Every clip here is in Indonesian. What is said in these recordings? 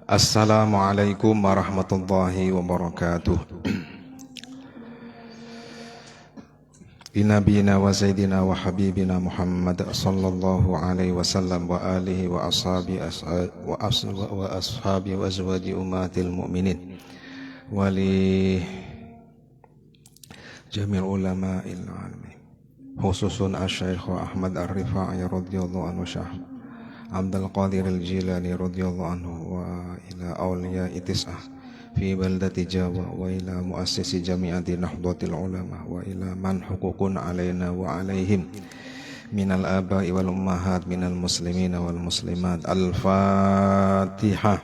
Assalamualaikum warahmatullahi wabarakatuh. Inabina wa sayyidina wa habibina Muhammad sallallahu alaihi wasallam wa alihi wa ashabi wa azwaji umatil mu'minin wa li jamil ulama'il alamin khususun asy-syaikh Ahmad Ar-Rifai radhiyallahu anhu Syekh Abdul Qadir Al-Jilani radhiyallahu anhu wa ila awliya itis'ah fi baldati Jawa wa ila muassisi jami'ati Nahdlatul Ulama wa ila man hukukun alaina wa alaihim minal aba'i wal ummahat minal muslimina wal muslimat. Al-Fatihah.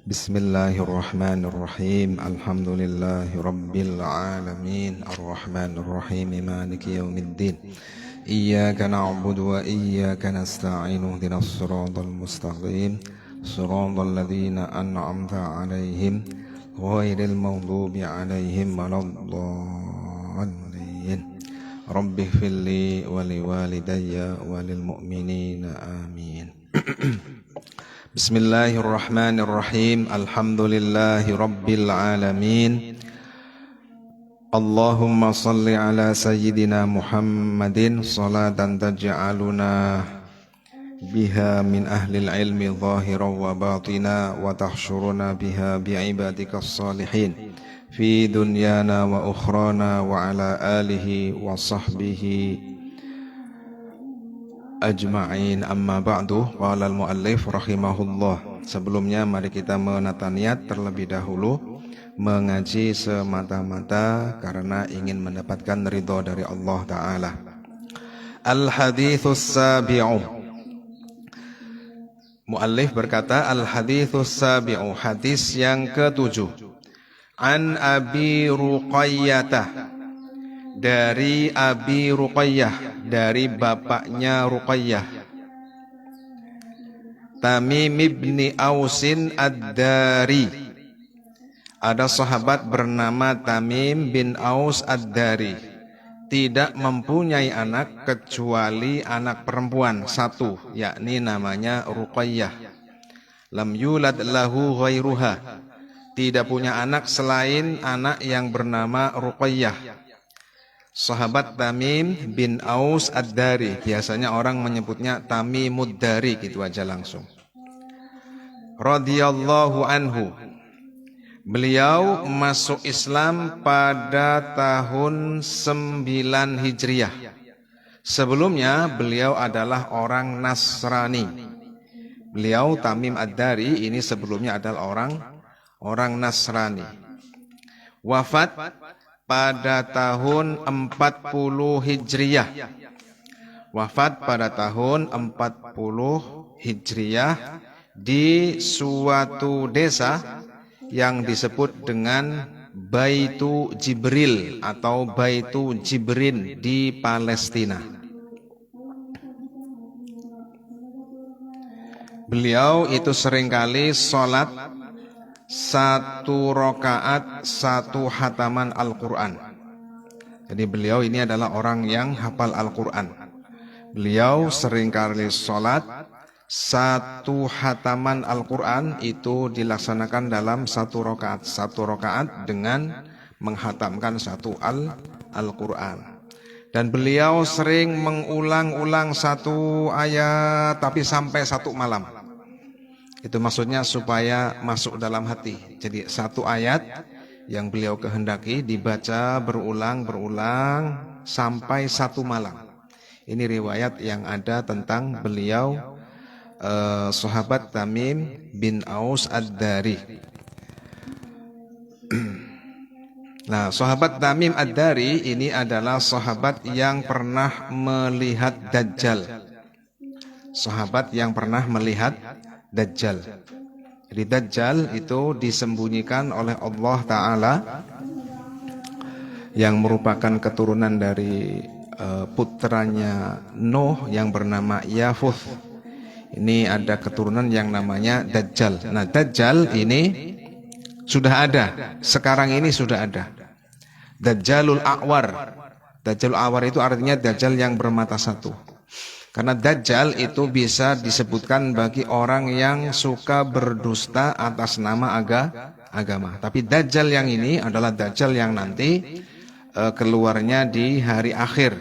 Bismillahirrahmanirrahim. Alhamdulillahi rabbil alamin. Ar-Rahmanir Rahim. Maliki yaumiddin. Iyyaka na'budu wa iyyaka nasta'in. Ihdinas siratal mustaqim. Siratal ladzina an'amta 'alaihim ghairil maghdubi 'alaihim waladdallin. Rabbighfirli wa liwalidayya wa lil mu'minina amin. Bismillahirrahmanirrahim. Alhamdulillahi rabbil alamin. Allahumma salli ala sayyidina Muhammadin salatan taj'aluna biha min ahlil ilmi zahiran wa batina wa tahsyuruna biha bi'ibadikas salihin fi dunyana wa ukhrana wa ala alihi wa sahbihi ajma'in. Amma ba'du. Qala al-muallif rahimahullah. Sebelumnya mari kita menata niat terlebih dahulu mengaji semata-mata karena ingin mendapatkan ridha dari Allah Ta'ala. Al-haditsus sabi'u. Muallif berkata al-haditsus sabi'u, hadis yang ke-7. An Abi Ruqayyah, dari Abi Ruqayyah, dari bapaknya Ruqayyah, Tamim ibni Ausin Ad-Dari. Ada sahabat bernama Tamim bin Aus Ad-Dari, tidak mempunyai anak kecuali anak perempuan satu, yakni namanya Ruqayyah. Lam yulad lahu ghairuha, tidak punya anak selain anak yang bernama Ruqayyah. Sahabat Tamim bin Aus Ad-Dari, biasanya orang menyebutnya Tamimud Dari, gitu aja langsung. Radhiyallahu anhu. Beliau masuk Islam pada tahun 9 Hijriah. Sebelumnya beliau adalah orang Nasrani. Beliau Tamim Ad-Dari ini sebelumnya adalah orang Nasrani. Wafat pada tahun 40 Hijriah. Wafat pada tahun 40 Hijriah di suatu desa yang disebut dengan Baitu Jibril atau Baitu Jibrin di Palestina. Beliau itu seringkali sholat 1 rakaat 1 hataman Al-Quran. Jadi beliau ini adalah orang yang hafal Al-Quran. Beliau seringkali sholat 1 hataman Al-Quran itu dilaksanakan dalam 1 rakaat. 1 rakaat dengan menghatamkan 1 Al-Quran. Dan beliau sering mengulang-ulang 1 ayat tapi sampai 1 malam. Itu maksudnya supaya masuk dalam hati. Jadi 1 ayat yang beliau kehendaki dibaca berulang-berulang sampai 1 malam. Ini riwayat yang ada tentang beliau, sahabat Tamim bin Aus Ad-Dari. Nah, sahabat Tamim Ad-Dari ini adalah sahabat yang pernah melihat Dajjal. Sahabat yang pernah melihat Dajjal. Jadi Dajjal itu disembunyikan oleh Allah Ta'ala, yang merupakan keturunan dari putranya Nuh yang bernama Yafuth. Ini ada keturunan yang namanya Dajjal. Nah, Dajjal ini sudah ada, sekarang ini sudah ada. Dajjalul A'war. Dajjalul A'war itu artinya Dajjal yang bermata satu. Karena Dajjal itu bisa disebutkan bagi orang yang suka berdusta atas nama agama. Tapi Dajjal yang ini adalah Dajjal yang nanti keluarnya di hari akhir.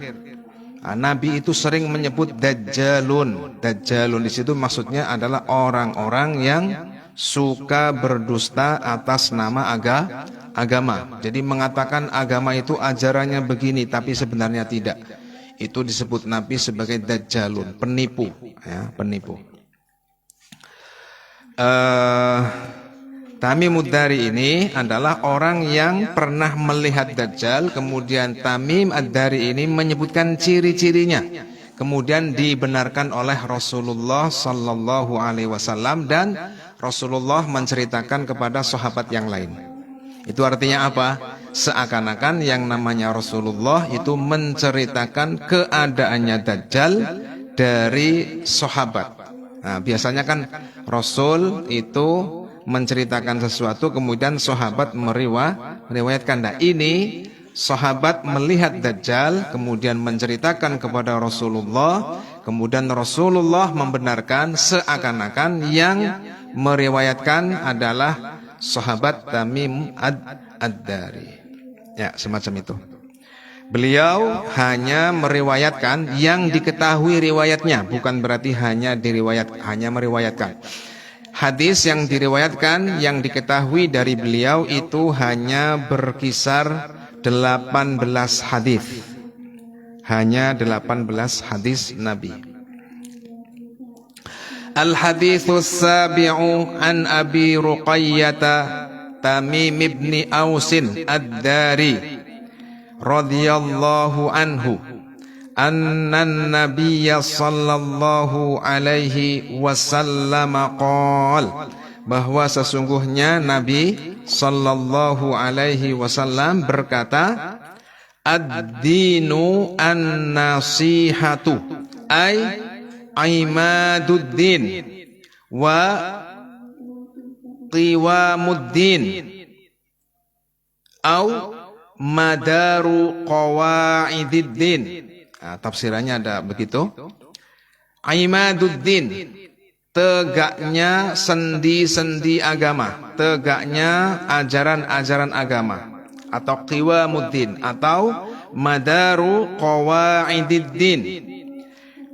Nabi itu sering menyebut Dajjalun. Dajjalun di situ maksudnya adalah orang-orang yang suka berdusta atas nama agama. Jadi mengatakan agama itu ajarannya begini, tapi sebenarnya tidak. Itu disebut Nabi sebagai Dajjalun, penipu, ya, penipu. Tamim Ad-Dari ini adalah orang yang pernah melihat Dajjal. Kemudian Tamim Ad-Dari ini menyebutkan ciri-cirinya. Kemudian dibenarkan oleh Rasulullah Sallallahu Alaihi Wasallam dan Rasulullah menceritakan kepada sahabat yang lain. Itu artinya apa? Seakan-akan yang namanya Rasulullah itu menceritakan keadaannya Dajjal dari sahabat. Nah, biasanya kan Rasul itu menceritakan sesuatu kemudian sahabat meriwayatkan. Nah, ini sahabat melihat Dajjal kemudian menceritakan kepada Rasulullah, kemudian Rasulullah membenarkan, seakan-akan yang meriwayatkan adalah sahabat Tamim Ad-Dari. Ya, semacam itu. Beliau hanya meriwayatkan yang diketahui riwayatnya, bukan berarti hanya meriwayatkan. Hadis yang diriwayatkan, yang diketahui dari beliau itu hanya berkisar 18 hadis. Hanya 18 hadis Nabi. Al-haditsus sabi'u an Abi Ruqayyah Tamim ibn Ausin Ad-Dari radhiyallahu anhu anna an-nabiyya sallallahu alaihi wasallam qala, bahwa sesungguhnya Nabi sallallahu alaihi wasallam berkata, ad-dinu an-nasihatu ay imaduddin wa qiwamuddin au madaru qawaididdin. Nah, tafsirannya ada begitu. Imaduddin, tegaknya sendi-sendi agama, tegaknya ajaran-ajaran agama, atau qiwamuddin atau madaru qawaididdin.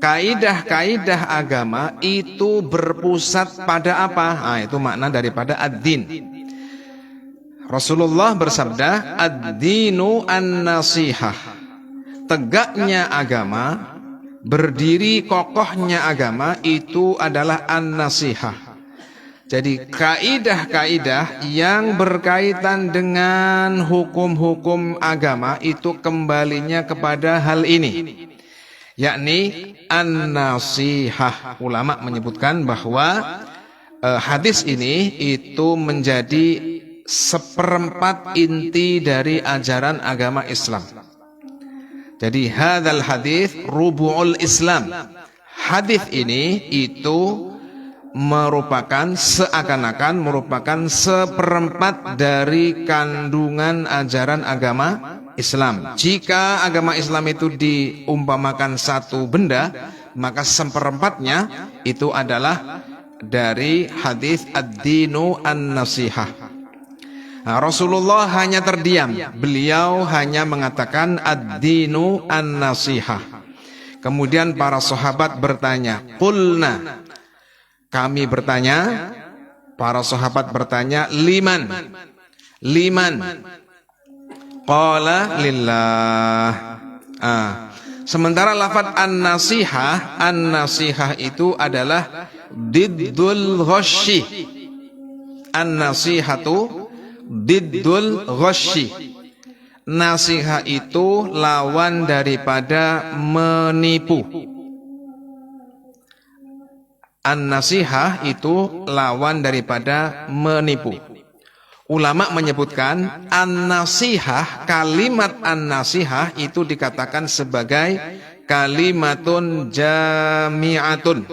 Kaidah-kaidah agama itu berpusat pada apa? Nah, itu makna daripada ad-din. Rasulullah bersabda, ad-dinu an-nasihah. Tegaknya agama, berdiri kokohnya agama itu adalah an-nasihah. Jadi kaidah-kaidah yang berkaitan dengan hukum-hukum agama itu kembalinya kepada hal ini, yakni an-nasihah. Ulama menyebutkan bahwa hadis ini itu menjadi seperempat inti dari ajaran agama Islam. Jadi hadzal hadis rubu'ul Islam. Hadis ini itu merupakan seakan-akan merupakan seperempat dari kandungan ajaran agama Islam. Jika agama Islam itu diumpamakan satu benda, maka seperempatnya itu adalah dari hadis ad-dinu an-nasihah. Nah, Rasulullah hanya terdiam. Beliau hanya mengatakan ad-dinu an-nasihah. Kemudian para sahabat bertanya, qulna, kami bertanya, para sahabat bertanya, liman? Qala lillah. Sementara lafaz an-nasihah itu adalah diddul ghasyi. An-nasihatu diddul ghasyi. Nasihat itu lawan daripada menipu. An-nasihah itu lawan daripada menipu. Ulama menyebutkan an-nasihah, kalimat an-nasihah itu dikatakan sebagai kalimatun jami'atun,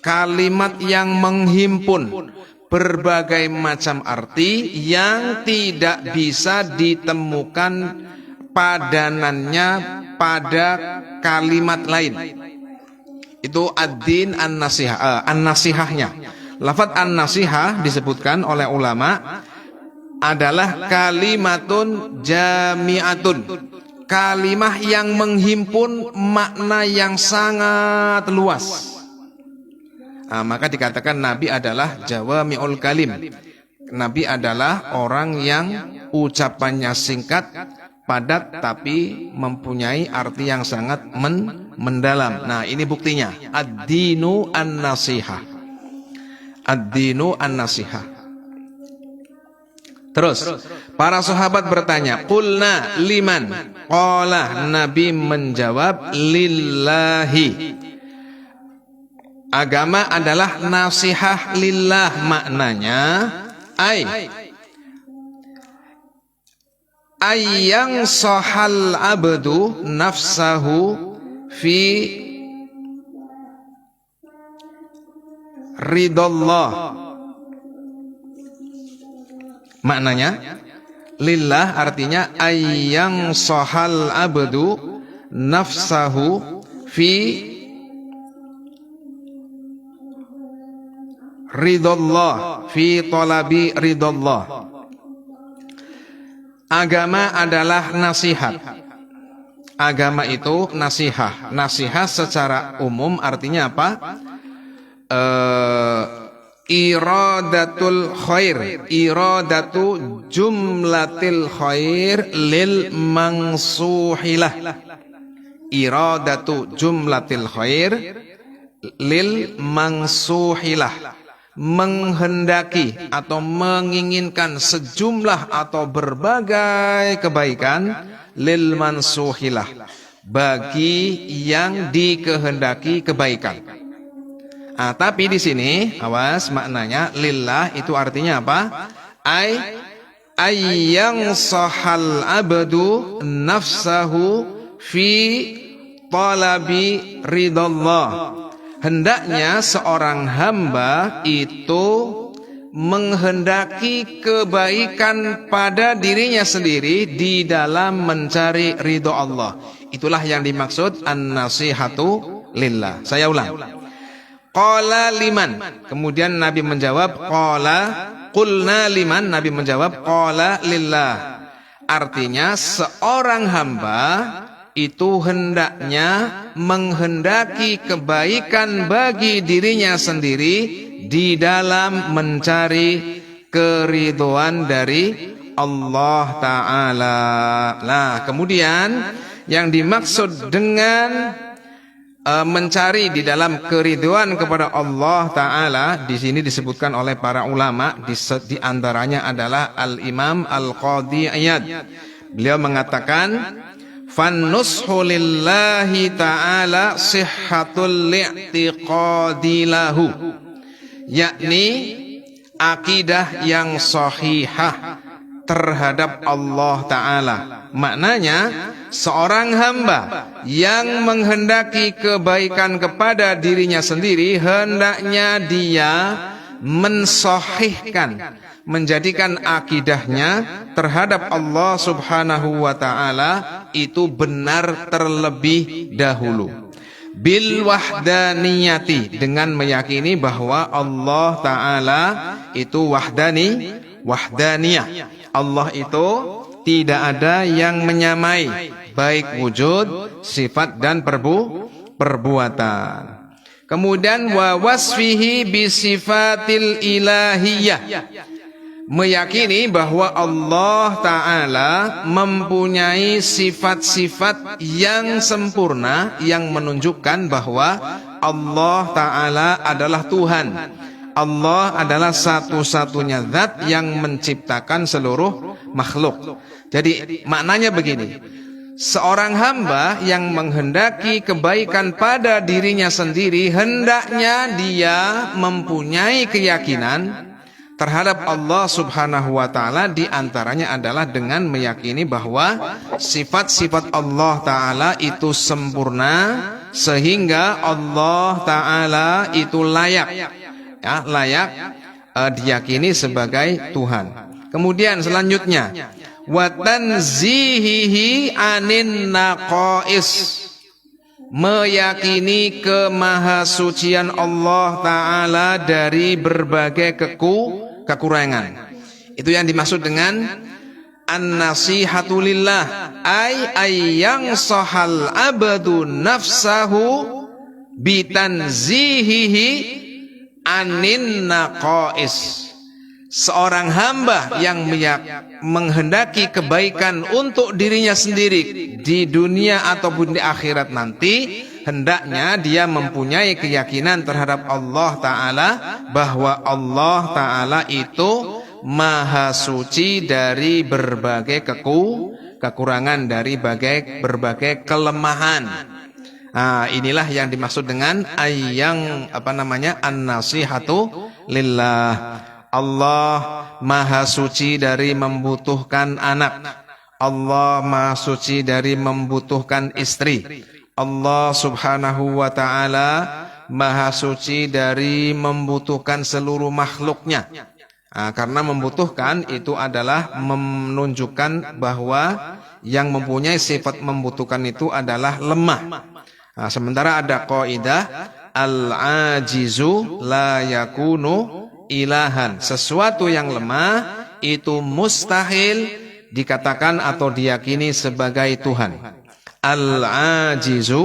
kalimat yang menghimpun berbagai macam arti yang tidak bisa ditemukan padanannya pada kalimat lain. Itu ad-din an-nasihah, an-nasihahnya. Lafaz an-nasihah disebutkan oleh ulama adalah kalimatun jami'atun, kalimah yang menghimpun makna yang sangat luas. Maka dikatakan Nabi adalah jawami'ul kalim. Nabi adalah orang yang ucapannya singkat, padat, tapi mempunyai arti yang sangat mendalam. Nah, ini buktinya. Ad-dinu an-nasihah. Ad-dinu an-nasihah. Terus, para sahabat bertanya, qulna liman? Qala, Nabi menjawab, lillahi. Agama adalah nasihah lillah, maknanya ayyang sahal abdu nafsahu fi ridallah. Maknanya lillah artinya ayyang sahal abdu nafsahu fi ridallah, fi talabi ridallah. Agama adalah nasihat. Agama itu nasihat. Nasihat secara umum artinya apa? Iradatul khair, iradatu jumlatil khair lil mangsuhilah. Iradatu jumlatil khair lil mangsuhilah, menghendaki atau menginginkan sejumlah atau berbagai kebaikan lil mansuhilah, bagi yang dikehendaki kebaikan. Tapi di sini awas, maknanya lillah itu artinya apa? Ayyang sahal abdu nafsahu fi talabi ridallah. Hendaknya seorang hamba itu menghendaki kebaikan pada dirinya sendiri di dalam mencari ridho Allah. Itulah yang dimaksud an-nasihatu lillah. Saya ulang. Qala liman. Kemudian Nabi menjawab qulna liman. Nabi menjawab qala lillah. Artinya seorang hamba itu hendaknya menghendaki kebaikan bagi dirinya sendiri di dalam mencari keridhaan dari Allah Ta'ala. Nah, kemudian yang dimaksud dengan mencari di dalam keridhaan kepada Allah Ta'ala di sini disebutkan oleh para ulama, di antaranya adalah Al-Imam Al-Qadhi Iyad. Beliau mengatakan, fannushu lillahi ta'ala sihhatul li'tiqadi lahu, yakni akidah yang sahihah terhadap Allah Ta'ala. Maknanya seorang hamba yang menghendaki kebaikan kepada dirinya sendiri, hendaknya dia mensahihkan, menjadikan akidahnya terhadap Allah Subhanahu wa Ta'ala itu benar terlebih dahulu. Bil wahdaniyati, dengan meyakini bahwa Allah Ta'ala itu wahdaniyah. Allah itu tidak ada yang menyamai, baik wujud, sifat dan perbuatan. Kemudian wa wasfihi bi sifatil ilahiyah, meyakini bahwa Allah Ta'ala mempunyai sifat-sifat yang sempurna yang menunjukkan bahwa Allah Ta'ala adalah Tuhan. Allah adalah satu-satunya zat yang menciptakan seluruh makhluk. Jadi maknanya begini, seorang hamba yang menghendaki kebaikan pada dirinya sendiri, hendaknya dia mempunyai keyakinan terhadap Allah Subhanahu wa Ta'ala. Di antaranya adalah dengan meyakini bahwa sifat-sifat Allah Ta'ala itu sempurna, sehingga Allah Ta'ala itu layak diyakini sebagai Tuhan. Kemudian selanjutnya, wa tanzihihi anin naqais, meyakini kemahasucian Allah Ta'ala dari berbagai kekurangan. Itu yang dimaksud dengan an-nasihatu lillah, yang sahal abadu nafsahu bitanzihihi anin naqais. Seorang hamba yang menghendaki kebaikan untuk dirinya sendiri di dunia ataupun di akhirat nanti, hendaknya dia mempunyai keyakinan terhadap Allah Ta'ala bahwa Allah Ta'ala itu maha suci dari berbagai kekurangan, dari berbagai kelemahan. Nah, inilah yang dimaksud dengan an-nasihatu lillah. Allah maha suci dari membutuhkan anak. Allah maha suci dari membutuhkan istri. Allah subhanahu wa ta'ala maha suci dari membutuhkan seluruh makhluknya. Karena membutuhkan itu adalah menunjukkan bahwa yang mempunyai sifat membutuhkan itu adalah lemah. Sementara ada kaidah al-ajizu la yakunu ilahan. Sesuatu yang lemah itu mustahil dikatakan atau diyakini sebagai Tuhan. Al-ajizu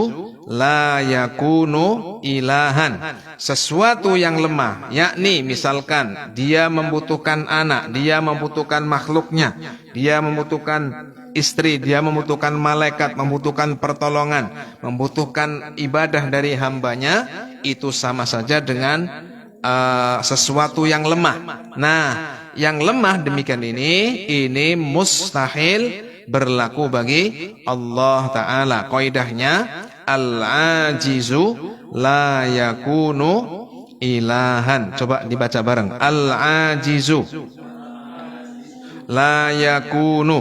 la yakunu ilahan. Sesuatu yang lemah, yakni misalkan dia membutuhkan anak, dia membutuhkan makhluknya, dia membutuhkan istri, dia membutuhkan malaikat, membutuhkan pertolongan, membutuhkan ibadah dari hambanya, itu sama saja dengan sesuatu yang lemah. Nah, yang lemah demikian ini mustahil berlaku bagi Allah Ta'ala. Qaidahnya al-ajizu la yakunu ilahan. Coba dibaca bareng. Al-ajizu la yakunu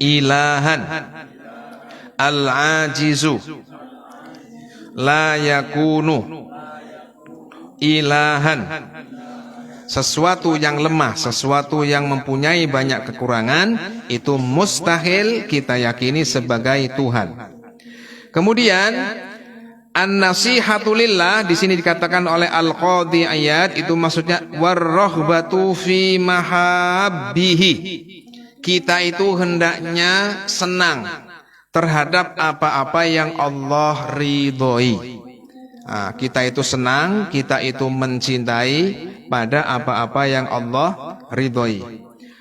ilahan. Al-ajizu la yakunu ilahan. Sesuatu yang lemah, sesuatu yang mempunyai banyak kekurangan, itu mustahil kita yakini sebagai Tuhan. Kemudian an-nasihatu lillah di sini dikatakan oleh Al-Qadhi Iyad, itu maksudnya warrahbatu fi mahabbihi. Kita itu hendaknya senang terhadap apa-apa yang Allah ridhoi. Kita itu senang, kita itu mencintai pada apa-apa yang Allah ridhoi.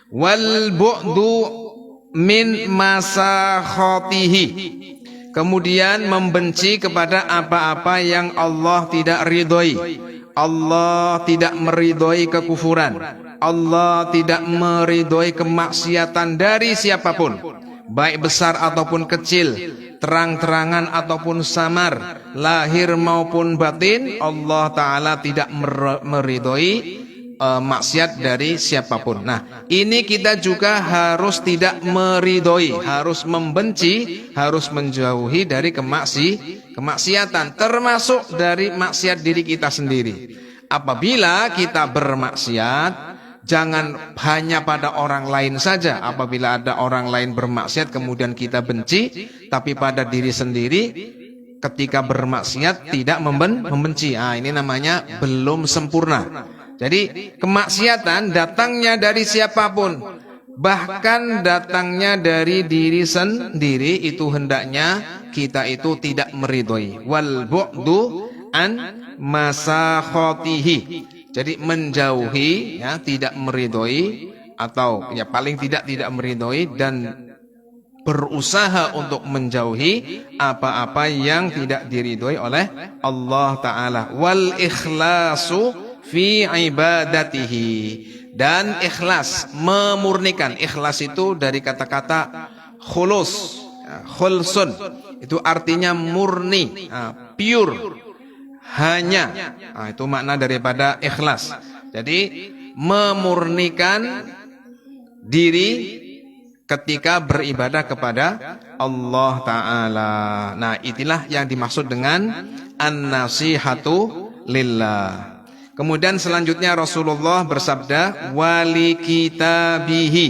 Wal bu'du min masakhatihi. Kemudian membenci kepada apa-apa yang Allah tidak ridhoi. Allah tidak meridhoi kekufuran. Allah tidak meridhoi kemaksiatan dari siapapun, baik besar ataupun kecil, terang-terangan ataupun samar, lahir maupun batin. Allah Ta'ala tidak meridhoi maksiat dari siapapun. Nah, ini kita juga harus tidak meridhoi, harus membenci, harus menjauhi dari kemaksiatan, termasuk dari maksiat diri kita sendiri. Apabila kita bermaksiat, jangan hanya pada orang lain saja. Apabila ada orang lain bermaksiat kemudian kita benci, tapi pada diri sendiri ketika bermaksiat tidak membenci. Ini namanya belum sempurna. Jadi kemaksiatan datangnya dari siapapun, bahkan datangnya dari diri sendiri, itu hendaknya kita itu tidak meridhoi. Wal bu'du an masakhatihi. Jadi menjauhi, ya, tidak meridhoi, atau ya paling tidak meridhoi, dan berusaha untuk menjauhi apa-apa yang tidak diridhoi oleh Allah Ta'ala. Wal ikhlasu fi ibadatihi. Dan ikhlas, memurnikan. Ikhlas itu dari kata-kata khulus, khulsun, itu artinya murni, pure, hanya. Itu makna daripada ikhlas. Jadi memurnikan diri ketika beribadah kepada Allah Ta'ala. Nah, itulah yang dimaksud dengan an-nasihatu lillah. Kemudian selanjutnya Rasulullah bersabda, wali kitabihi.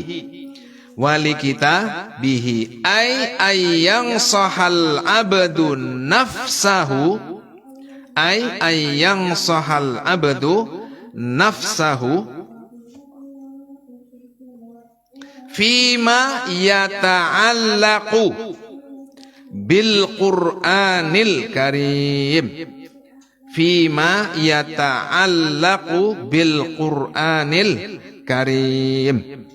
wali kita bihi ayyang sahal abdu nafsahu ayyang sahal abdu nafsahu fima yata'allaqu bil Qur'anil Karim fima yata'allaqu bil Qur'anil Karim.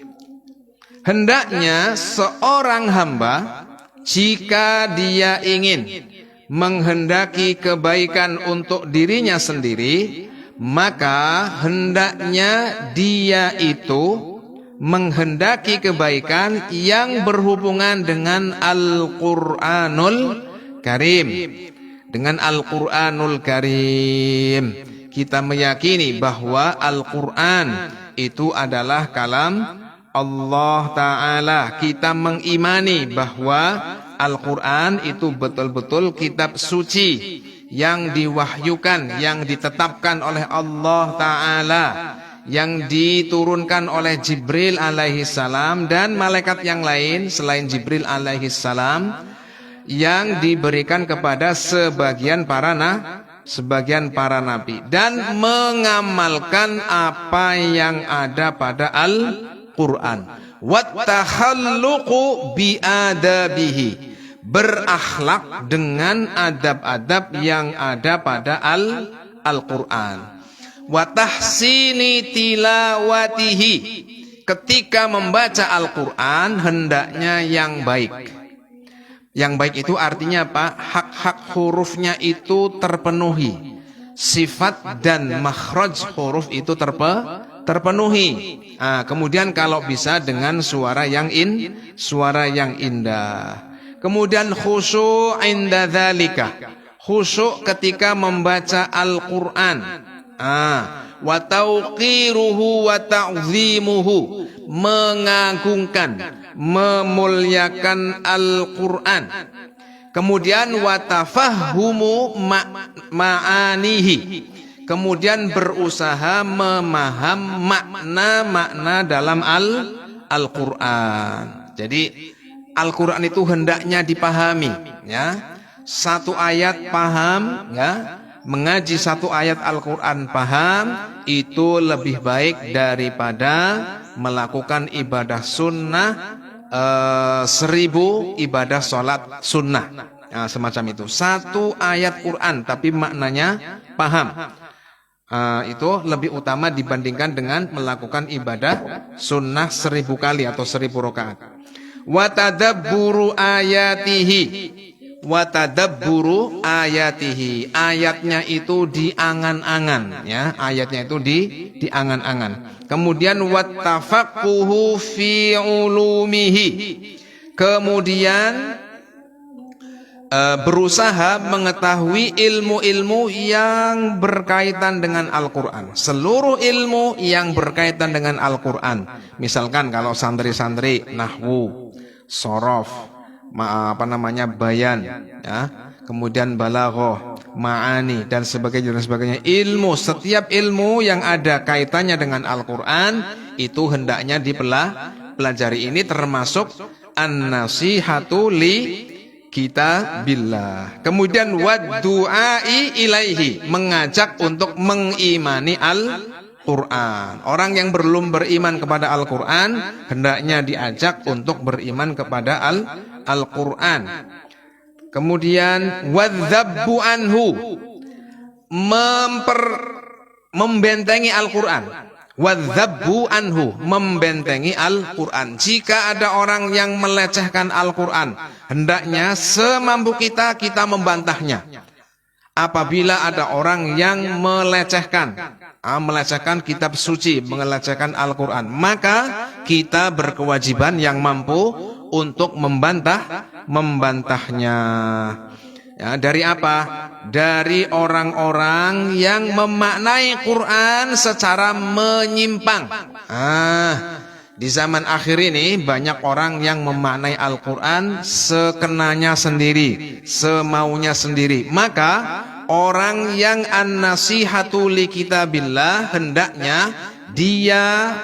Hendaknya seorang hamba jika dia ingin menghendaki kebaikan untuk dirinya sendiri, maka hendaknya dia itu menghendaki kebaikan yang berhubungan dengan Al-Qur'anul Karim. Dengan Al-Qur'anul Karim, kita meyakini bahwa Al-Qur'an itu adalah kalam Allah Ta'ala. Kita mengimani bahwa Al-Qur'an itu betul-betul kitab suci yang diwahyukan, yang ditetapkan oleh Allah Ta'ala, yang diturunkan oleh Jibril alaihi salam dan malaikat yang lain selain Jibril alaihi salam, yang diberikan kepada sebagian para nabi dan mengamalkan apa yang ada pada Al-Qur'an. Wattakhalluqu biadabihi, berakhlak dengan adab-adab yang ada pada Al-Qur'an. Wa tahsini tilawatihi, ketika membaca Al-Qur'an hendaknya yang baik. Yang baik itu artinya apa? Hak-hak hurufnya itu terpenuhi, sifat dan makhraj huruf itu terpenuhi. Kemudian kalau bisa dengan suara yang indah. Kemudian khusyuk inda dzalika, khusyuk ketika membaca Al-Qur'an. Wa tauqiruhu wa ta'zimuhu, mengagungkan, memuliakan Al-Qur'an. Kemudian wa tafahhumu ma'anihi, kemudian berusaha memaham makna-makna dalam Al-Qur'an. Jadi Al-Qur'an itu hendaknya dipahami, ya. Satu ayat paham, ya. Mengaji satu ayat Al-Qur'an paham itu lebih baik daripada melakukan ibadah sunnah 1000 ibadah sholat sunnah. Semacam itu. Satu ayat Quran tapi maknanya paham, itu lebih utama dibandingkan dengan melakukan ibadah sunnah 1000 kali atau 1000 rakaat. Wa tadabburu ayatihi, watadabburu ayatihi, ayatnya itu diangan-angan, ya, ayatnya itu diangan-angan. Kemudian wattafaqquhu fi ulumihi, kemudian berusaha mengetahui ilmu-ilmu yang berkaitan dengan Al-Qur'an. Seluruh ilmu yang berkaitan dengan Al-Qur'an. Misalkan kalau santri-santri nahwu, shorof, bayan, ya, kemudian balaghah, ma'ani dan sebagainya. Ilmu, setiap ilmu yang ada kaitannya dengan Al-Qur'an itu hendaknya dipelajari. Ini termasuk an-nasihatu li kitabillah. Kemudian wad-du'ai ilaihi, mengajak untuk mengimani Al-Qur'an. Orang yang belum beriman kepada Al-Qur'an hendaknya diajak untuk beriman kepada Al-Qur'an. Kemudian wadzabbu anhu, membentengi Al-Qur'an. Wadzabbu anhu, membentengi Al-Qur'an. Jika ada orang yang melecehkan Al-Qur'an, hendaknya semampu kita membantahnya. Apabila ada orang yang melecehkan kitab suci, melecehkan Al-Qur'an, maka kita berkewajiban yang mampu untuk membantahnya. Ya, dari apa? Dari orang-orang yang memaknai Quran secara menyimpang. Di zaman akhir ini banyak orang yang memaknai Al-Quran sekenanya sendiri, semaunya sendiri. Maka orang yang an-nasihatu li kitabillah hendaknya dia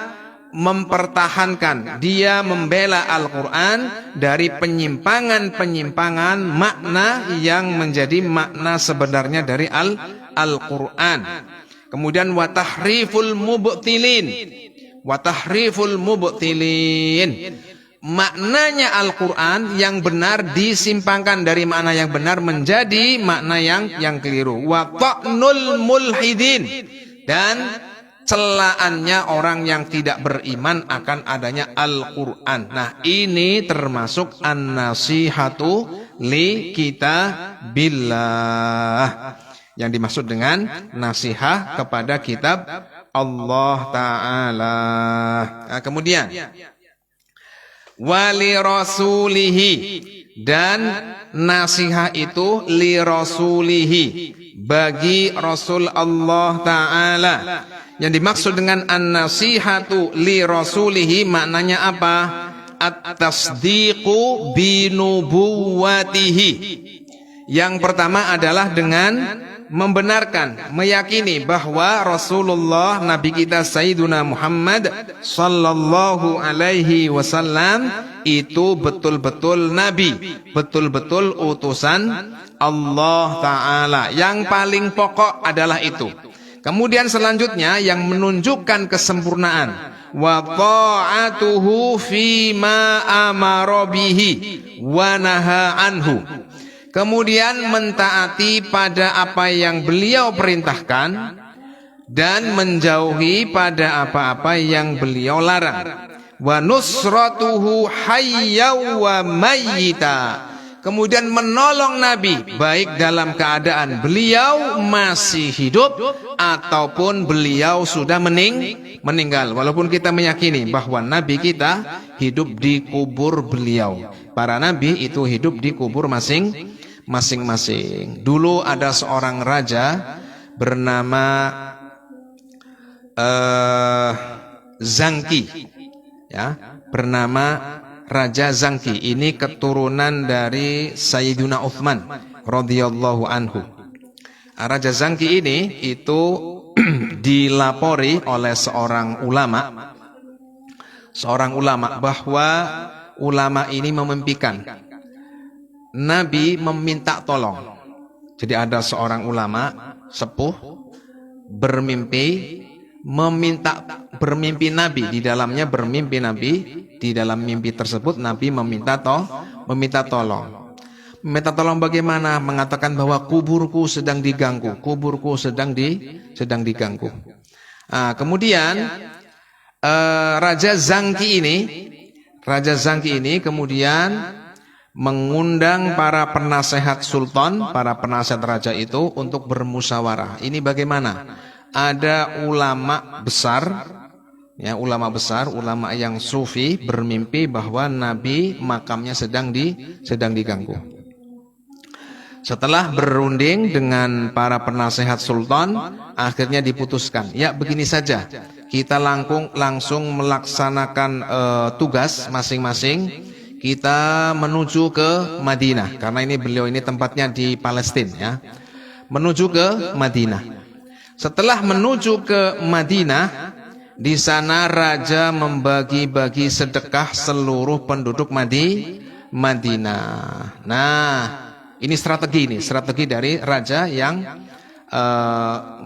mempertahankan, dia membela Al-Quran dari penyimpangan-penyimpangan makna yang menjadi makna sebenarnya dari Al-Quran. Kemudian wa tahriful mubtilin, maknanya Al-Quran yang benar disimpangkan dari makna yang benar menjadi makna yang keliru. Wa ta'nul mulhidin, dan celaannya orang yang tidak beriman akan adanya Al-Quran. Nah, ini termasuk an-nasihatu li kitabillah, yang dimaksud dengan nasihat kepada kitab Allah Ta'ala. Nah, kemudian wali rasulihi, dan nasihat itu li rasulihi, bagi Rasul Allah Ta'ala. Yang dimaksud dengan an-nasihatu li rasulihi maknanya apa? At-tasdiqu binubuwatihi. Yang pertama adalah dengan membenarkan, meyakini bahwa Rasulullah, Nabi kita Sayyiduna Muhammad sallallahu alaihi wasallam itu betul-betul Nabi, betul-betul utusan Allah Ta'ala. Yang paling pokok adalah itu. Kemudian selanjutnya yang menunjukkan kesempurnaan, wa ta'atuhu fima amara bihi wa naha anhu. Kemudian mentaati pada apa yang beliau perintahkan dan menjauhi pada apa-apa yang beliau larang. Wa nusratuhu hayya wa mayyita. Kemudian menolong Nabi baik dalam keadaan beliau masih hidup ataupun beliau sudah meninggal. Walaupun kita meyakini bahwa Nabi kita hidup di kubur beliau. Para Nabi itu hidup di kubur masing-masing. Dulu ada seorang raja bernama Zangki, ya, bernama Raja Zangki. Ini keturunan dari Sayyiduna Uthman radhiyallahu anhu. Raja Zangki ini itu dilapori oleh seorang ulama bahwa ulama ini memimpikan Nabi meminta tolong. Jadi ada seorang ulama sepuh bermimpi Nabi, di dalamnya bermimpi Nabi. Di dalam mimpi tersebut Nabi meminta tolong. Meminta tolong bagaimana? Mengatakan bahwa kuburku sedang diganggu. Kemudian Raja Zangki ini kemudian mengundang para penasehat sultan, para penasehat raja itu untuk bermusyawarah. Ini bagaimana? Ada ulama besar, ya, ulama yang sufi bermimpi bahwa Nabi makamnya sedang diganggu. Setelah berunding dengan para penasehat sultan, akhirnya diputuskan, ya begini saja, kita langsung melaksanakan tugas masing-masing. Kita menuju ke Madinah, karena beliau ini tempatnya di Palestina, ya. Menuju ke Madinah. Setelah menuju ke Madinah, di sana raja membagi-bagi sedekah seluruh penduduk Madinah. Nah, ini strategi dari raja yang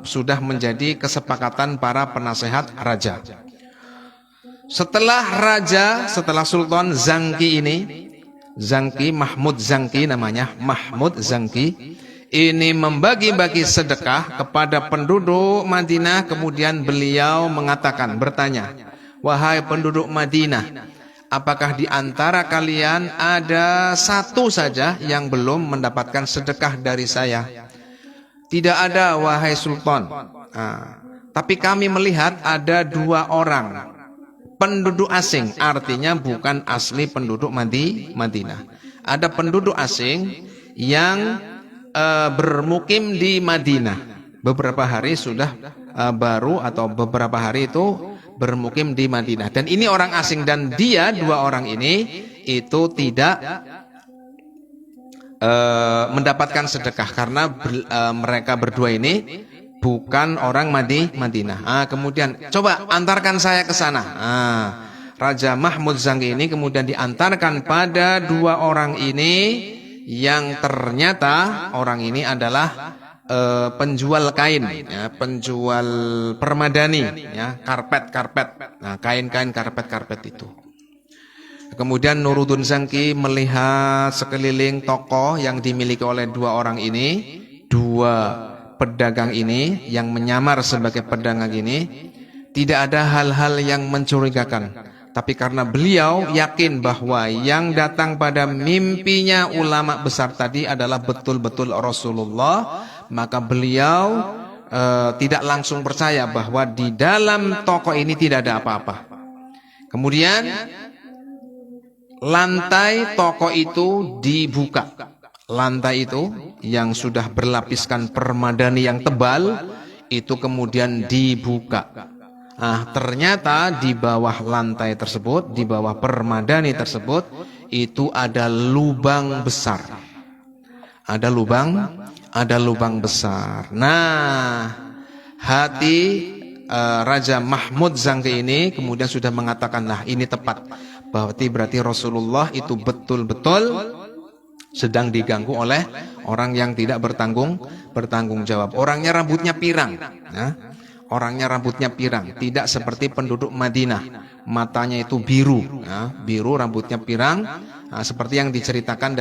sudah menjadi kesepakatan para penasehat raja. Setelah Sultan Zangki Mahmud Zangki ini membagi-bagi sedekah kepada penduduk Madinah. Kemudian beliau bertanya, wahai penduduk Madinah, apakah di antara kalian ada satu saja yang belum mendapatkan sedekah dari saya? Tidak ada, wahai Sultan. Tapi kami melihat ada 2 orang penduduk asing, artinya bukan asli penduduk Madinah. Ada penduduk asing yang bermukim di Madinah. Beberapa hari sudah beberapa hari itu bermukim di Madinah. Dan ini orang asing, dan dia 2 orang ini itu tidak mendapatkan sedekah karena mereka berdua ini bukan orang Madinah. Kemudian coba antarkan saya ke sana. Raja Mahmud Zangki ini kemudian diantarkan pada dua orang ini, yang ternyata orang ini adalah penjual kain, ya, penjual permadani, ya, karpet. Nah, kain-kain karpet itu. Kemudian Nuruddin Zangki melihat sekeliling toko yang dimiliki oleh dua orang ini, dua pedagang ini yang menyamar sebagai pedagang ini, tidak ada hal-hal yang mencurigakan. Tapi karena beliau yakin bahwa yang datang pada mimpinya ulama besar tadi adalah betul-betul Rasulullah, maka beliau tidak langsung percaya bahwa di dalam toko ini tidak ada apa-apa. Kemudian lantai toko itu dibuka. Lantai itu yang sudah berlapiskan permadani yang tebal itu kemudian dibuka. Ternyata di bawah lantai tersebut, di bawah permadani tersebut, itu ada lubang besar. Ada lubang besar. Nah, hati Raja Mahmud Zangki ini kemudian sudah mengatakan, nah ini tepat. Berarti Rasulullah itu betul-betul sedang diganggu oleh orang yang tidak bertanggung jawab. Orangnya rambutnya pirang. Orangnya rambutnya pirang, tidak seperti penduduk Madinah. Matanya itu biru, biru, rambutnya pirang, seperti yang diceritakan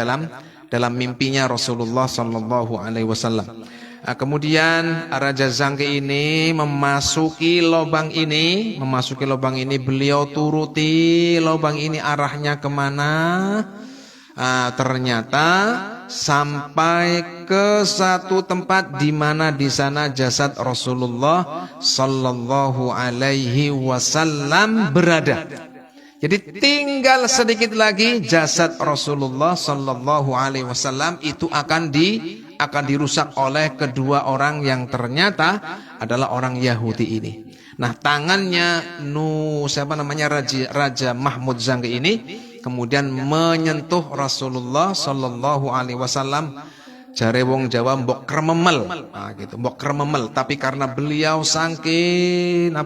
dalam mimpinya Rasulullah Sallallahu Alaihi Wasallam. Kemudian Raja Zangki ini memasuki lubang ini, beliau turuti lubang ini arahnya kemana? Ternyata sampai ke satu tempat di mana di sana jasad Rasulullah Sallallahu Alaihi Wasallam berada. Jadi tinggal sedikit lagi jasad Rasulullah Sallallahu Alaihi Wasallam itu akan dirusak oleh kedua orang yang ternyata adalah orang Yahudi ini. Nah, tangannya Raja Mahmud Zangki ini kemudian menyentuh Rasulullah Sallallahu Alaihi Wasallam. Jare wong Jawa mbok krememel, mbok krememel. Tapi karena beliau saking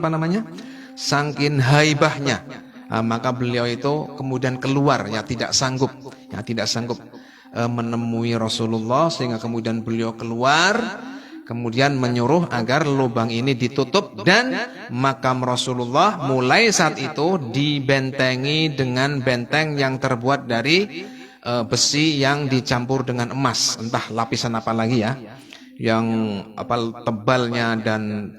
haibahnya, maka beliau itu kemudian keluar, tidak sanggup menemui Rasulullah, sehingga kemudian beliau keluar. Kemudian menyuruh agar lubang ini ditutup, dan makam Rasulullah mulai saat itu dibentengi dengan benteng yang terbuat dari besi yang dicampur dengan emas, entah lapisan apa lagi ya, yang tebalnya dan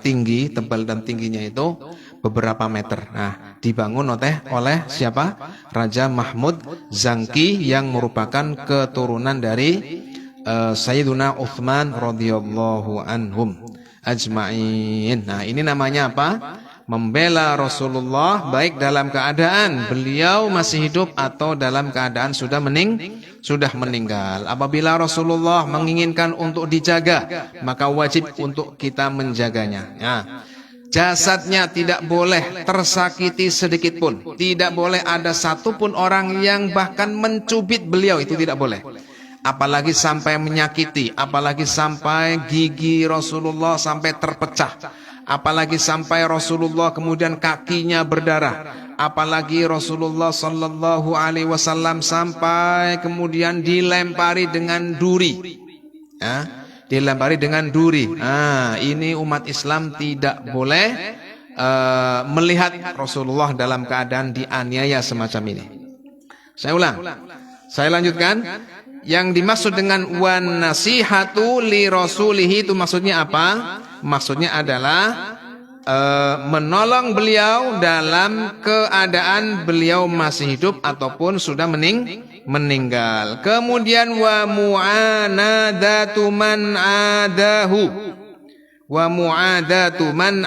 tinggi, tebal dan tingginya itu beberapa meter. Nah, dibangun oleh siapa? Raja Mahmud Zangki yang merupakan keturunan dari Sayyiduna Uthman radhiyallahu anhum ajma'in. Nah, ini namanya apa? Membela Rasulullah baik dalam keadaan beliau masih hidup atau dalam keadaan sudah meninggal. Apabila Rasulullah menginginkan untuk dijaga, maka wajib untuk kita menjaganya. Jasadnya tidak boleh tersakiti sedikit pun. Tidak boleh ada satupun orang yang bahkan mencubit beliau, itu tidak boleh. Apalagi sampai menyakiti, apalagi sampai gigi Rasulullah sampai terpecah, apalagi sampai Rasulullah kemudian kakinya berdarah, apalagi Rasulullah Sallallahu Alaihi Wasallam sampai kemudian dilempari dengan duri, ini umat Islam tidak boleh melihat Rasulullah dalam keadaan dianiaya semacam ini. Saya lanjutkan. Yang dimaksud dengan wan nasihatu li rasulihi itu maksudnya apa? Maksudnya adalah menolong beliau dalam keadaan beliau masih hidup ataupun sudah meninggal. Kemudian wa mu'anadatu man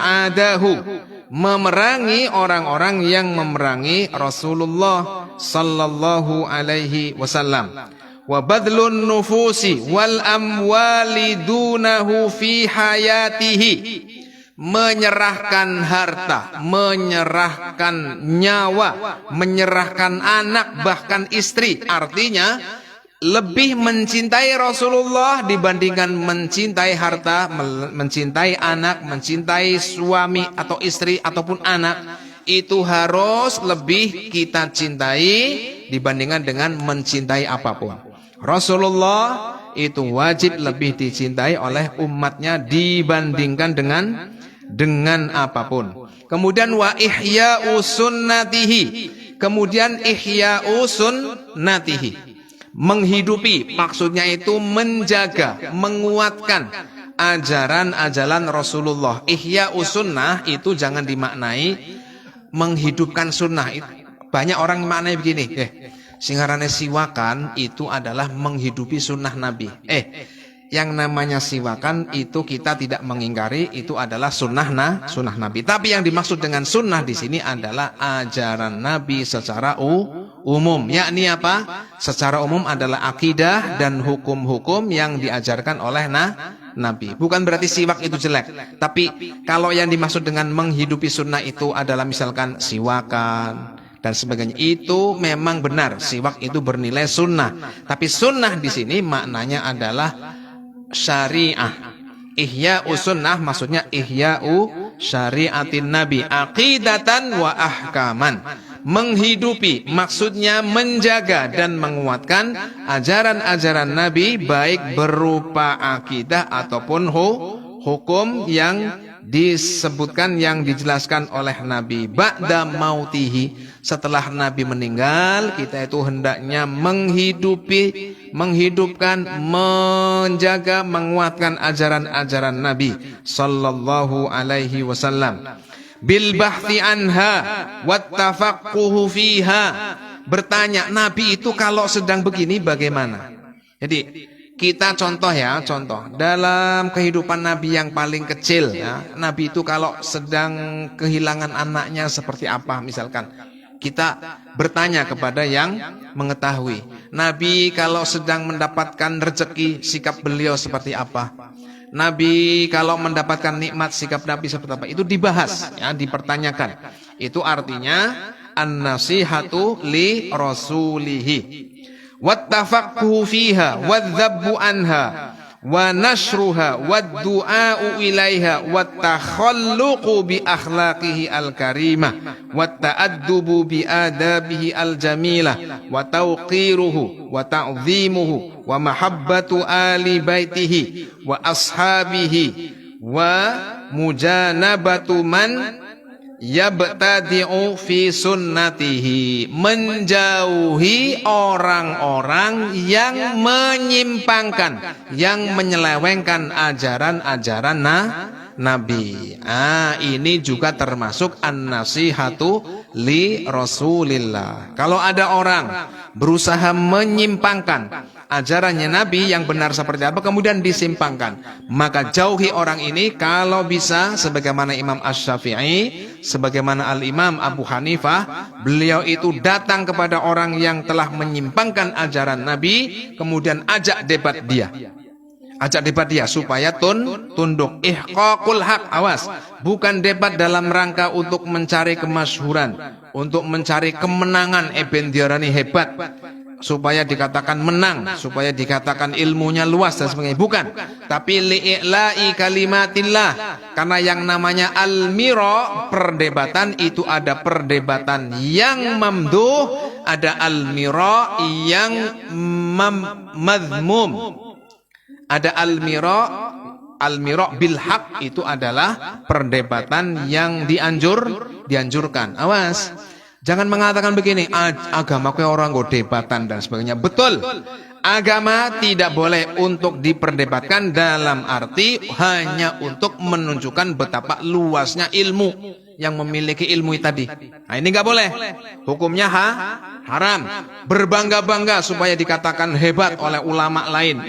adahu, memerangi orang-orang yang memerangi Rasulullah Sallallahu Alaihi Wasallam. Wa badlun nufusi wal amwali dunahu fi hayatihi, menyerahkan harta, menyerahkan nyawa, menyerahkan anak, bahkan istri. Artinya lebih mencintai Rasulullah dibandingkan mencintai harta, mencintai anak, mencintai suami atau istri ataupun anak, itu harus lebih kita cintai dibandingkan dengan mencintai apapun. Rasulullah itu wajib lebih dicintai oleh umatnya dibandingkan dengan apapun. Kemudian wa ihya'u sunnatihi. Kemudian ihya'u sunnatihi. Menghidupi, maksudnya itu menjaga, menguatkan ajaran-ajaran Rasulullah. Ihya'u sunnah itu jangan dimaknai menghidupkan sunnah. Banyak orang maknanya begini, singarane siwakan itu adalah menghidupi sunnah Nabi. Yang namanya siwakan itu kita tidak mengingkari, itu adalah sunnah Nabi. Tapi yang dimaksud dengan sunnah di sini adalah ajaran Nabi secara umum. Yakni apa? Secara umum adalah akidah dan hukum-hukum yang diajarkan oleh Nabi. Bukan berarti siwak itu jelek. Tapi kalau yang dimaksud dengan menghidupi sunnah itu adalah misalkan siwakan dan sebagainya, itu memang benar. Siwak itu bernilai sunnah. Tapi sunnah di sini maknanya adalah syariah. Ihya'u sunnah maksudnya ihya'u syariatin Nabi aqidatan wa ahkaman. Menghidupi maksudnya menjaga dan menguatkan ajaran-ajaran Nabi, baik berupa akidah ataupun hukum yang disebutkan, yang dijelaskan oleh Nabi. Ba'da mautihi, setelah Nabi meninggal, kita itu hendaknya menghidupkan, menjaga, menguatkan ajaran-ajaran Nabi sallallahu alaihi wasallam. Bil bahthi anha wattafaqquhu fiha. Bertanya, Nabi itu kalau sedang begini bagaimana? Jadi kita contoh dalam kehidupan Nabi yang paling kecil ya. Nabi itu kalau sedang kehilangan anaknya seperti apa misalkan. Kita bertanya kepada yang mengetahui. Nabi kalau sedang mendapatkan rezeki, sikap beliau seperti apa? Nabi kalau mendapatkan nikmat, sikap Nabi seperti apa? Itu dibahas, ya, dipertanyakan. Itu artinya an-nasihatu li rasulihi. Wattafaqhu fiha wadzabbu anha wa nashruha waddu'a'u ilaiha wattakhalluqu bi akhlaqihi al-karimah watta'addubu bi adabihi al-jamilah wa tawqiruhu wa ta'zimuhu wa mahabbatu ali baitihi wa ashabihi wa mujanabatu man yabtadi'u fi sunnatihi. Menjauhi orang-orang yang menyimpangkan, yang menyelewengkan ajaran-ajaran Nabi. Ini juga termasuk an-nasihatu li Rasulillah. Kalau ada orang berusaha menyimpangkan ajarannya Nabi yang benar seperti apa, kemudian disimpangkan, maka jauhi orang ini kalau bisa. Sebagaimana Imam Asy-Syafi'i, sebagaimana Al-Imam Abu Hanifah, beliau itu datang kepada orang yang telah menyimpangkan ajaran Nabi, kemudian ajak debat dia supaya tunduk. Ihqaqul haq, awas, bukan debat dalam rangka untuk mencari kemasyhuran, untuk mencari kemenangan, eben diarani hebat, supaya dikatakan menang, supaya dikatakan ilmunya luas dan sebagainya. Bukan, tapi li'i'la'i kalimatillah. Karena yang namanya al-mira, perdebatan itu ada perdebatan yang mamduh, ada al-mira yang madhmum. Ada al-mira bil haq, itu adalah perdebatan yang dianjurkan. Awas, jangan mengatakan begini, agama kayak orang go debatan dan sebagainya. Betul, agama tidak boleh untuk diperdebatkan dalam arti hanya untuk menunjukkan betapa luasnya ilmu yang memiliki ilmu tadi. Nah, ini nggak boleh. Hukumnya haram. Berbangga-bangga supaya dikatakan hebat oleh ulama lain.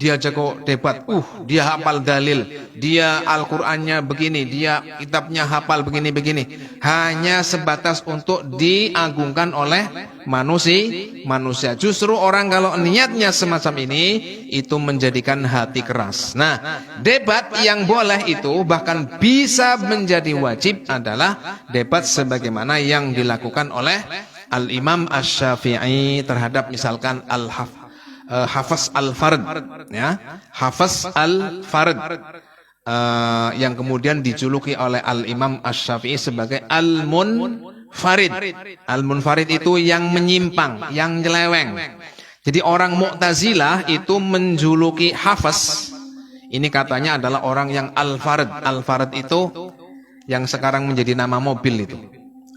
Dia jago debat, dia hafal dalil, dia Al-Qur'annya begini, dia kitabnya hafal begini-begini. Hanya sebatas untuk diagungkan oleh manusia. Justru orang kalau niatnya semacam ini, itu menjadikan hati keras. Nah, debat yang boleh itu bahkan bisa menjadi wajib adalah debat sebagaimana yang dilakukan oleh Al-Imam Asy-Syafi'i terhadap misalkan Hafaz al-Fard, ya, Hafaz al-Fard, yang kemudian dijuluki oleh Al-Imam Asy-Syafi'i sebagai Al-Munfarid. Al-Munfarid itu yang menyimpang, yang nyeleweng. Jadi orang Mu'tazilah itu menjuluki Hafaz, ini katanya adalah orang yang Al-Fard. Al-Fard itu yang sekarang menjadi nama mobil itu.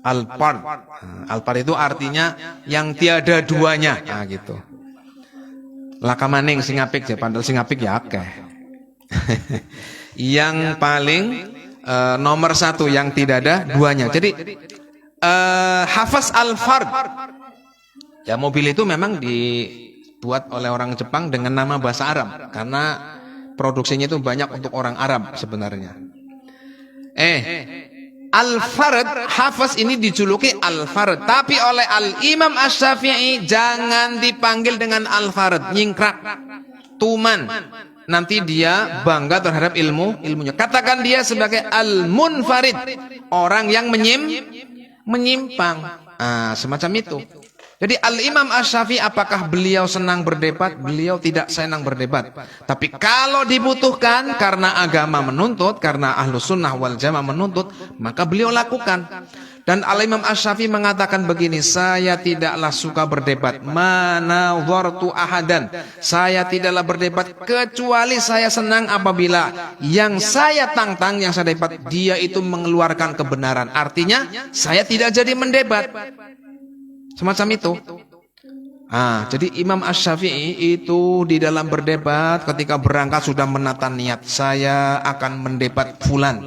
Al-Fard. Al-Fard itu artinya yang tiada duanya. Nah, gitu. Laka maning sing apik ya, pandal sing apik ya akeh. Yang paling nomor satu yang tidak ada duanya. Jadi Hafaz al-Fard. Ya, mobil itu memang dibuat oleh orang Jepang dengan nama bahasa Arab karena produksinya itu banyak untuk orang Arab sebenarnya. Al-Fard, Hafaz ini dijuluki Al-Fard, tapi oleh Al-Imam Asy-Syafi'i jangan dipanggil dengan Al-Fard, nyingkrak, tuman. Nanti dia bangga terhadap ilmunya. Katakan dia sebagai Al-Munfarid, orang yang menyimpang. Semacam itu. Jadi Al-Imam Asy-Syafi'i, apakah beliau senang berdebat? Beliau tidak senang berdebat. Tapi kalau dibutuhkan karena agama menuntut, karena Ahlus Sunnah wal Jamaah menuntut, maka beliau lakukan. Dan Al-Imam Asy-Syafi'i mengatakan begini, saya tidaklah suka berdebat. Manadhartu ahadan. Saya tidaklah berdebat kecuali saya senang apabila yang saya tantang, yang saya debat, dia itu mengeluarkan kebenaran. Artinya saya tidak jadi mendebat. Semacam itu. Jadi Imam Asy-Syafi'i itu di dalam berdebat ketika berangkat sudah menata niat, saya akan mendebat fulan.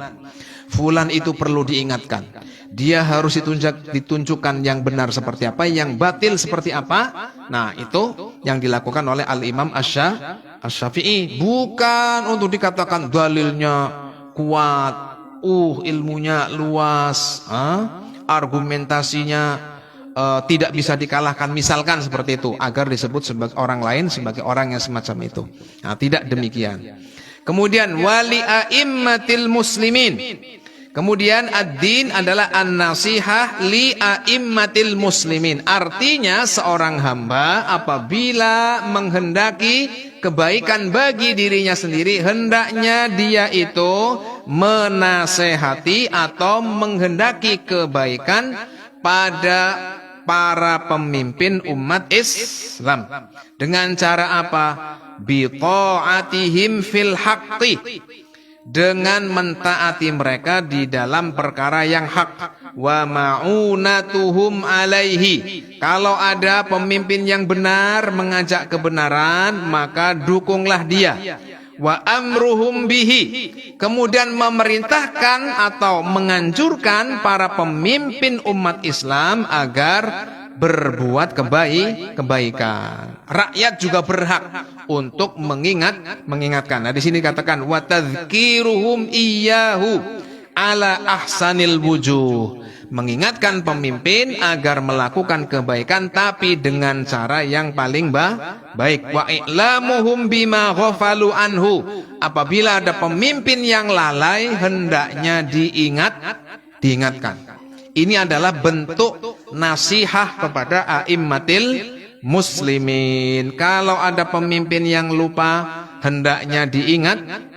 Fulan itu perlu diingatkan. Dia harus ditunjukkan yang benar seperti apa, yang batil seperti apa. Nah, itu yang dilakukan oleh Al-Imam Asy-Syafi'i. Bukan untuk dikatakan dalilnya kuat, ilmunya luas, argumentasinya tidak bisa dikalahkan, misalkan seperti itu, agar disebut sebagai orang lain sebagai orang yang semacam itu. Nah, tidak demikian. Kemudian wali a'immatil muslimin. Kemudian ad-din adalah an-nasihah li a'immatil muslimin. Artinya seorang hamba apabila menghendaki kebaikan bagi dirinya sendiri, hendaknya dia itu menasehati atau menghendaki kebaikan pada para pemimpin umat Islam. Dengan cara apa? Bi ta'atihim fil haqqi, dengan mentaati mereka di dalam perkara yang hak. Wa ma'unatuhum alaihi, kalau ada pemimpin yang benar mengajak kebenaran, maka dukunglah dia. Wa amruhum bihi, kemudian memerintahkan atau menganjurkan para pemimpin umat Islam agar berbuat kebaikan. Rakyat juga berhak untuk mengingatkan. Nah, di sini katakan wa tadzkiruhum iyyahu ala ahsanil wujuh, mengingatkan pemimpin agar melakukan kebaikan tapi dengan cara yang paling baik. Wa i'lamuhum bima ghafalu anhu, apabila ada pemimpin yang lalai hendaknya diingatkan. Ini adalah bentuk nasihat kepada a'immatil muslimin. Kalau ada pemimpin yang lupa, hendaknya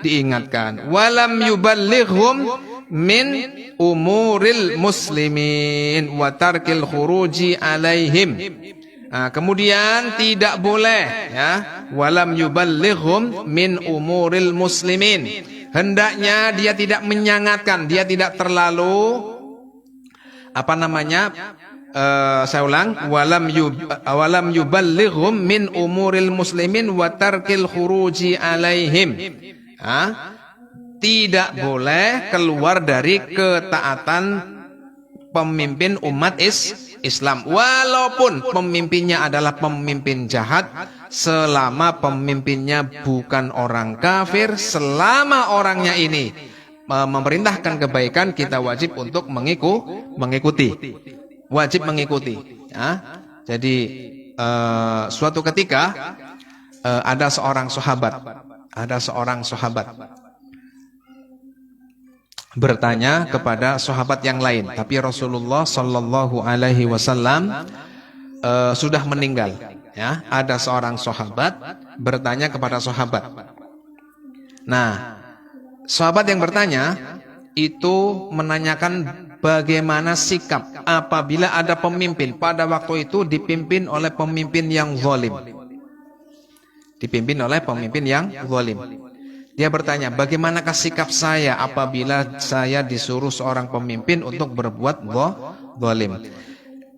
diingatkan. Walam yuballighhum min umuril muslimin wa tarkil khuruji alaihim. Kemudian tidak boleh, ya, walam yuballighhum min umuril muslimin. Hendaknya dia tidak menyangatkan, dia tidak terlalu saya ulang, walam yuballighhum min umuril muslimin wa tarkil khuruji alaihim. Tidak boleh keluar dari ketaatan pemimpin umat Islam, walaupun pemimpinnya adalah pemimpin jahat, selama pemimpinnya bukan orang kafir, selama orangnya ini memerintahkan kebaikan, kita wajib untuk mengikuti. Wajib mengikuti. Ya. Jadi suatu ketika ada seorang sahabat bertanya kepada sahabat yang lain, tapi Rasulullah Shallallahu Alaihi Wasallam sudah meninggal. Ya, ada seorang sahabat bertanya kepada sahabat. Nah, sahabat yang bertanya itu menanyakan bagaimana sikap apabila ada pemimpin pada waktu itu dipimpin oleh pemimpin yang zalim. Dipimpin oleh pemimpin yang zalim. Dia bertanya, bagaimanakah sikap saya apabila saya disuruh seorang pemimpin untuk berbuat zalim?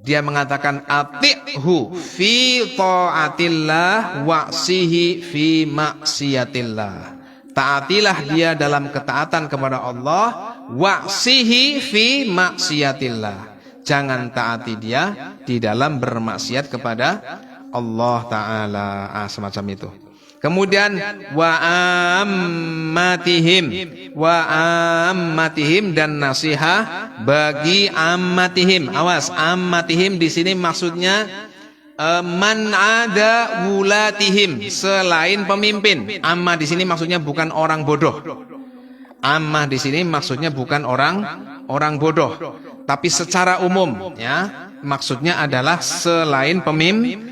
Dia mengatakan, ati'hu fi ta'atillah wa'sihi fi maksiatillah. Taatilah dia dalam ketaatan kepada Allah, wa'sihi fi maksiatillah. Jangan taati dia di dalam bermaksiat kepada Allah Ta'ala. Semacam itu. Kemudian wa'ammatihim dan nasihat bagi ammatihim. Awas, ammatihim di sini maksudnya man ada wulatihim, selain pemimpin. Ammah di sini maksudnya bukan orang bodoh. Ammah di sini maksudnya bukan orang bodoh, tapi secara umum ya, maksudnya adalah selain pemimpin.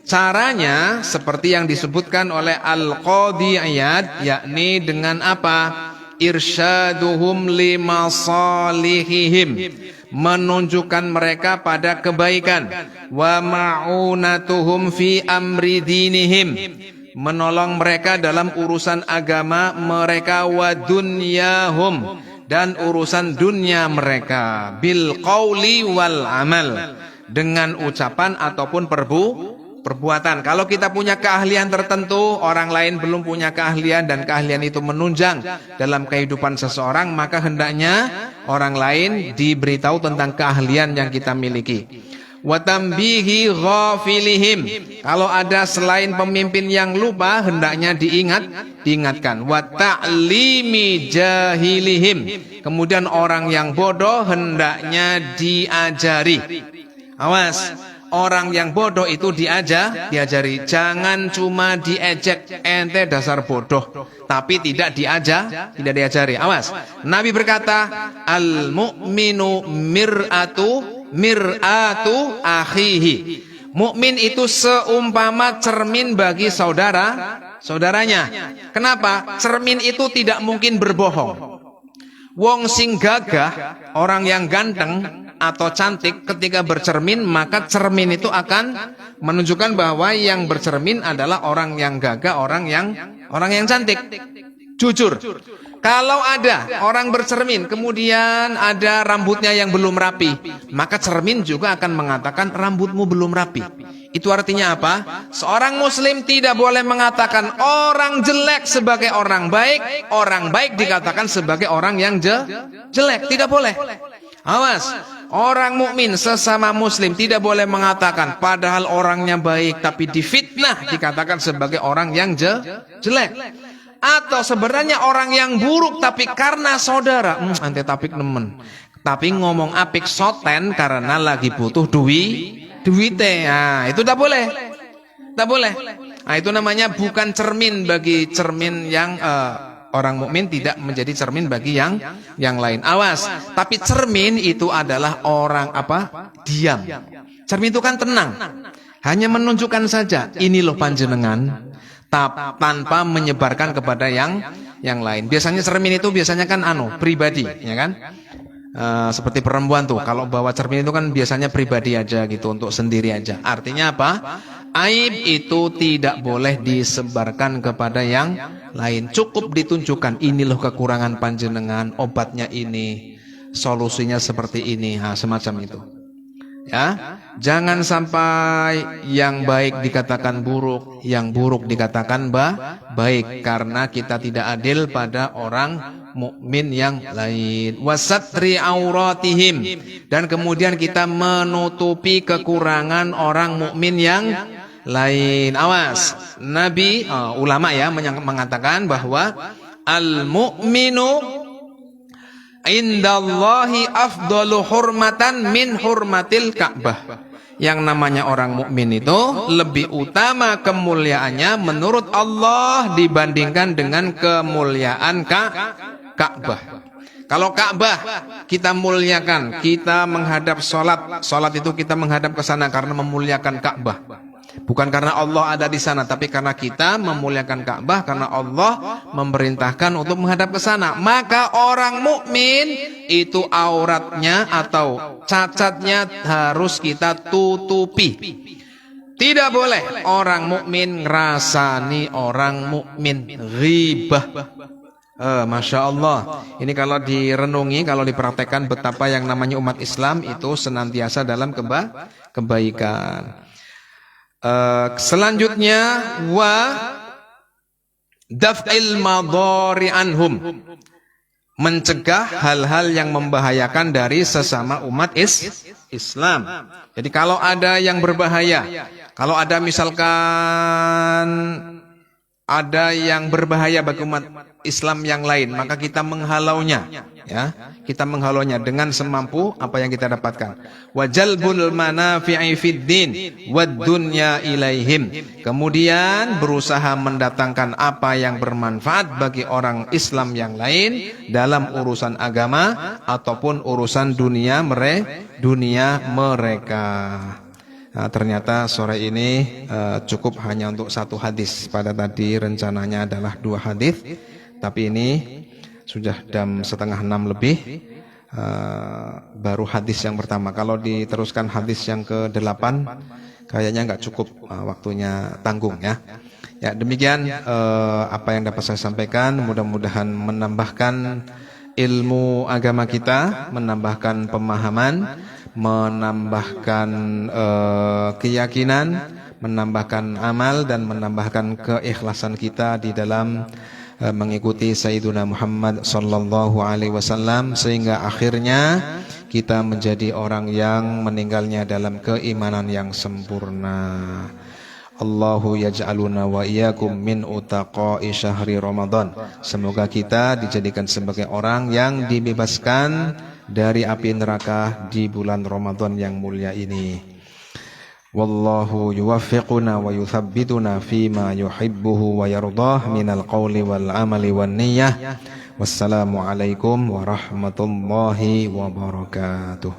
Caranya seperti yang disebutkan oleh Al-Qadhi Iyad, yakni dengan apa? Irsyaduhum limasalihihim, menunjukkan mereka pada kebaikan. Wa ma'unatuhum fi amri dinihim, menolong mereka dalam urusan agama mereka. Wa dunyahum, dan urusan dunia mereka. Bil qauli wal amal, dengan ucapan ataupun perbuatan. Kalau kita punya keahlian tertentu, orang lain belum punya keahlian, dan keahlian itu menunjang dalam kehidupan seseorang, maka hendaknya orang lain diberitahu tentang keahlian yang kita miliki. Wa tambihi ghafilihim, kalau ada selain pemimpin yang lupa, hendaknya diingatkan. Wa ta'limi jahilihim, kemudian orang yang bodoh hendaknya diajari. Awas, orang yang bodoh itu diajari. Jangan cuma diejek, ente dasar bodoh, tapi tidak diajari. Awas. Nabi berkata, al mu'minu mir'atu akhihi. Mukmin itu seumpama cermin bagi saudaranya. Kenapa? Cermin itu tidak mungkin berbohong. Wong sing gagah, orang yang ganteng atau cantik, ketika bercermin, maka cermin itu akan menunjukkan bahwa yang bercermin adalah orang yang gagah, orang yang cantik. Jujur. Kalau ada orang bercermin kemudian ada rambutnya yang belum rapi, maka cermin juga akan mengatakan rambutmu belum rapi. Itu artinya apa? Seorang muslim tidak boleh mengatakan orang jelek sebagai orang baik dikatakan sebagai orang yang jelek. Tidak boleh. Awas, orang mukmin sesama muslim tidak boleh mengatakan padahal orangnya baik tapi difitnah dikatakan sebagai orang yang jelek. Atau sebenarnya orang yang buruk tapi karena saudara, ante tapik nemen, tapi ngomong apik soten karena lagi butuh duitnya. Nah, itu tidak boleh. Nah, itu namanya bukan cermin bagi cermin yang orang mukmin, tidak menjadi cermin bagi yang lain. Awas, tapi cermin itu adalah orang apa? Diam. Cermin itu kan tenang, hanya menunjukkan saja ini loh panjenengan, tanpa menyebarkan kepada yang lain. Biasanya cermin itu biasanya kan pribadi, ya kan? Seperti perempuan tuh, kalau bawa cermin itu kan biasanya pribadi aja gitu, untuk sendiri aja. Artinya apa? Aib itu tidak boleh disebarkan kepada yang lain. Cukup ditunjukkan, ini loh kekurangan panjenengan, obatnya ini, solusinya seperti ini, semacam itu. Ya, jangan sampai yang baik dikatakan buruk, yang buruk dikatakan baik, karena kita tidak adil pada orang mukmin yang lain. Wasatri auratihim, dan kemudian kita menutupi kekurangan orang mukmin yang lain. Awas, Nabi, ulama ya mengatakan bahwa al mu'minu indallahi afdalu hurmatan min hurmatil Ka'bah. Yang namanya orang mukmin itu lebih utama kemuliaannya menurut Allah dibandingkan dengan kemuliaan Ka'bah. Kalau Ka'bah kita muliakan, kita menghadap sholat. Sholat itu kita menghadap ke sana karena memuliakan Ka'bah. Bukan karena Allah ada di sana, tapi karena kita memuliakan Ka'bah, karena Allah memerintahkan untuk menghadap ke sana. Maka orang mukmin itu auratnya atau cacatnya harus kita tutupi. Tidak boleh orang mukmin ngerasani orang mukmin ghibah. Masya Allah. Ini kalau direnungi, kalau dipraktekkan betapa yang namanya umat Islam itu senantiasa dalam kebaikan. Selanjutnya wa daf'il madhari anhum, mencegah hal-hal yang membahayakan dari sesama umat Islam. Jadi kalau ada yang berbahaya, kalau ada misalkan ada yang berbahaya bagi umat Islam yang lain, maka kita menghalaunya, ya. Kita menghalaunya dengan semampu apa yang kita dapatkan. Wa jalbul manafi'i fid din wad dunya ilaihim. Kemudian berusaha mendatangkan apa yang bermanfaat bagi orang Islam yang lain dalam urusan agama ataupun urusan dunia mereka. Nah, ternyata sore ini cukup hanya untuk satu hadis. Pada tadi rencananya adalah 2 hadis, tapi ini sudah jam 5:30 lebih. Baru hadis yang pertama. Kalau diteruskan hadis yang ke-8, kayaknya nggak cukup, waktunya tanggung ya. Ya demikian apa yang dapat saya sampaikan. Mudah-mudahan menambahkan ilmu agama kita, menambahkan pemahaman, menambahkan keyakinan, menambahkan amal, dan menambahkan keikhlasan kita di dalam mengikuti Sayyiduna Muhammad sallallahu alaihi wasallam, sehingga akhirnya kita menjadi orang yang meninggalnya dalam keimanan yang sempurna. Allahu yaj'aluna wa iyyakum min utaqa'i syahri Ramadan. Semoga kita dijadikan sebagai orang yang dibebaskan dari api neraka di bulan Ramadan yang mulia ini. Wallahu yuwaffiquna wa yuthabbituna fima yuhibbuhu wa yardah minal qawli wal amali wan niyyah. Wassalamu alaikum warahmatullahi wabarakatuh.